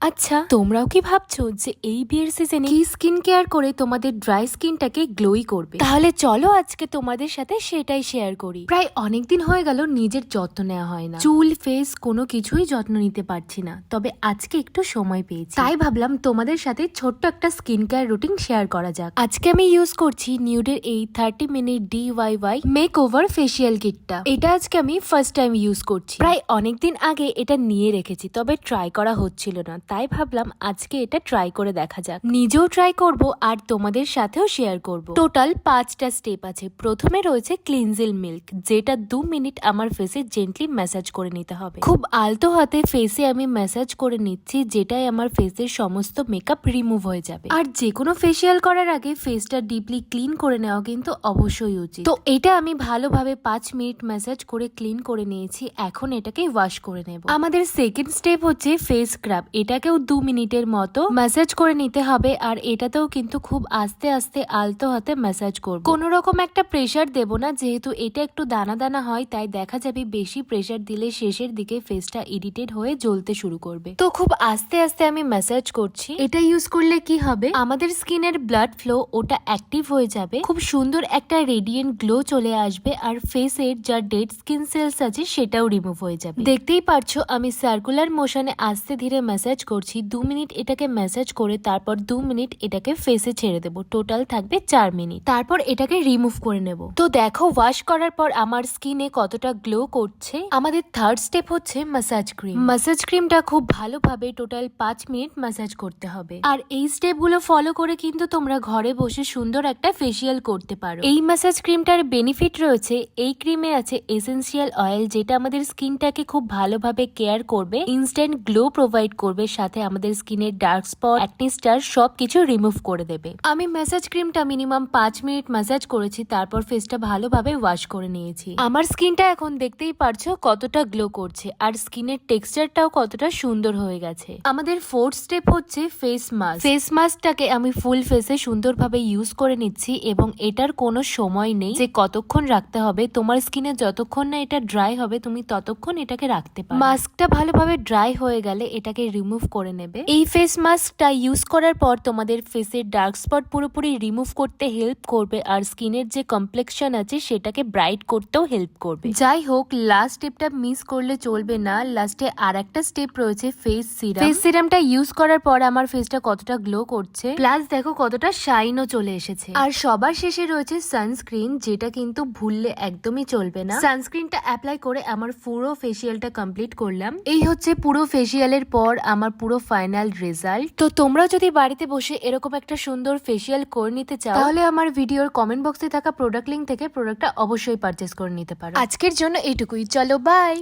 আচ্ছা, তোমরাও কি ভাবছো যে এই বিয়ের সিজনে কি স্কিন কেয়ার করে তোমাদের ড্রাই স্কিনটাকে গ্লোই করবে? তাহলে চলো আজকে তোমাদের সাথে সেটাই শেয়ার করি। প্রায় অনেকদিন হয়ে গেল নিজের যত্ন নেওয়া হয় না, চুল ফেস কোনো কিছুই যত্ন নিতে পারছি না। তবে আজকে একটু সময় পেয়েছি, তাই ভাবলাম তোমাদের সাথে ছোট্ট একটা স্কিন কেয়ার রুটিন শেয়ার করা যাক। আজকে আমি ইউজ করছি নিউডের এই 30 minute DIY make over facial কিটটা। এটা আজকে আমি ফার্স্ট টাইম ইউজ করছি। প্রায় অনেকদিন আগে এটা নিয়ে রেখেছি, তবে ট্রাই করা হচ্ছিল না, তাই ভাবলাম আজকে এটা ট্রাই করে দেখা যাক। নিজেও ট্রাই করব আর তোমাদের সাথেও শেয়ার করব। টোটাল 5টা স্টেপ আছে। প্রথমে রয়েছে ক্লিনজিল মিল্ক, যেটা 2 মিনিট আমার ফেসে জেন্টলি ম্যাসাজ করে নিতে হবে। খুব আলতো হাতে ফেসে আমি ম্যাসাজ করে নিচ্ছি, যেটাই আমার ফেসের সমস্ত মেকআপ রিমুভ হয়ে যাবে। আর যে কোনো ফেসিয়াল করার আগে ফেসটা ডিপলি ক্লিন করে নেওয়া কিন্তু অবশ্যই উচিত। তো এটা আমি ভালোভাবে 5 মিনিট ম্যাসাজ করে ক্লিন করে নিয়েছি। এখন এটাকে ওয়াশ করে নেব। আমাদের সেকেন্ড স্টেপ হচ্ছে ফেস স্ক্রাব। এটাকেও 2 মিনিটের মতো ম্যাসাজ করে নিতে হবে। আর এটাতেও কিন্তু খুব আস্তে আস্তে আলতো হাতে ম্যাসাজ করব। কোনো রকম একটা প্রেসার দেব না, যেহেতু এটা একটু দানা দানা হয়, তাই দেখা যাবে বেশি প্রেসার দিলে শেষের দিকে ফেসটা ইরিটেট হয়ে জ্বলতে শুরু করবে। তো খুব আস্তে আস্তে আমি ম্যাসাজ করছি। এটা ইউজ করলে কি হবে, আমাদের স্কিনের ব্লাড ফ্লো ওটা অ্যাক্টিভ হয়ে যাবে, খুব সুন্দর একটা রেডিয়েন্ট গ্লো চলে আসবে, আর ফেসের যা ডেড স্কিন সেলস আছে সেটাও রিমুভ হয়ে যাবে। দেখতেই পারছো আমি সার্কুলার মোশনে আস্তে ধীরে ম্যাসাজ করছি। 2 মিনিট এটাকে ম্যাসাজ করে তারপর 2 মিনিট এটাকে ফেসে ছেড়ে দেবো। টোটাল থাকবে 4 মিনিট। তারপর এটাকে রিমুভ করে নেব। তো দেখো ওয়াশ করার পর আমার স্কিনে কতটা গ্লো করছে। আমাদের থার্ড স্টেপ হচ্ছে ম্যাসাজ ক্রিম। ম্যাসাজ ক্রিমটা খুব ভালোভাবে টোটাল 5 মিনিট ম্যাসাজ করতে হবে। আর এই স্টেপ গুলো ফলো করে কিন্তু তোমরা ঘরে বসে সুন্দর একটা ফেসিয়াল করতে পারো। এই ম্যাসাজ ক্রিমটার বেনিফিট রয়েছে, এই ক্রিমে আছে এসেন্সিয়াল অয়েল, যেটা আমাদের স্কিনটাকে খুব ভালোভাবে কেয়ার করবে, ইনস্ট্যান্ট গ্লো প্রোভাইড করবে, সাথে আমাদের স্কিনের ডার্ক স্পট, অ্যাকনি স্টার সবকিছু রিমুভ করে দেবে। আমি ম্যাসাজ ক্রিমটা মিনিমাম 5 মিনিট ম্যাসাজ করেছি, তারপর ফেসটা ভালোভাবে ওয়াশ করে নিয়েছি। আমার স্কিনটা এখন দেখতেই পারছো কতটা গ্লো করছে, আর স্কিনের টেক্সচারটাও কতটা সুন্দর হয়ে গেছে। আমাদের ফোর্থ স্টেপ হচ্ছে ফেস মাস্ক। ফেস মাস্কটাকে আমি ফুল ফেসে সুন্দরভাবে ইউজ করে নিচ্ছি, এবং এটার কোনো সময় নেই যে কতক্ষণ রাখতে হবে। তোমার স্কিনে যতক্ষণ না এটা ড্রাই হবে তুমি ততক্ষণ এটাকে রাখতে পারো। মাস্কটা ভালোভাবে ড্রাই হয়ে গেলে এটাকে রিমুভ করে নেবে। এই ফেস মাস্কটা ইউজ করার পর তোমাদের ফেসের ডার্ক স্পট পুরোপুরি রিমুভ করতে হেল্প করবে, আর স্কিনের যে কমপ্লেক্সন আছে সেটাকে ব্রাইট করতেও হেল্প করবে। যাই হোক, লাস্ট স্টেপটা মিস করলে চলবে না। লাস্টে আর একটা স্টেপ রয়েছে ফেস সিরাম। ফেস সিরামটা ইউজ করার পর আমার ফেসটা কতটা গ্লো করছে, প্লাস দেখো কতটা শাইনও চলে এসেছে। আর সবার শেষে রয়েছে সানস্ক্রিন, যেটা কিন্তু ভুললে একদমই চলবে না। সানস্ক্রিনটা অ্যাপ্লাই করে আমার পুরো ফেসিয়ালটা কমপ্লিট করলাম। এই হচ্ছে পুরো ফেসিয়ালের পর আমার পুরো ফাইনাল রেজাল্ট। তো তোমরা যদি বাড়িতে বসে এরকম একটা সুন্দর ফেসিয়াল করে নিতে চাও, তাহলে আমার ভিডিওর কমেন্ট বক্সে থাকা প্রোডাক্ট লিংক থেকে প্রোডাক্টটা অবশ্যই পারচেস করে নিতে পারো। আজকের জন্য এইটুকুই, চলো বাই।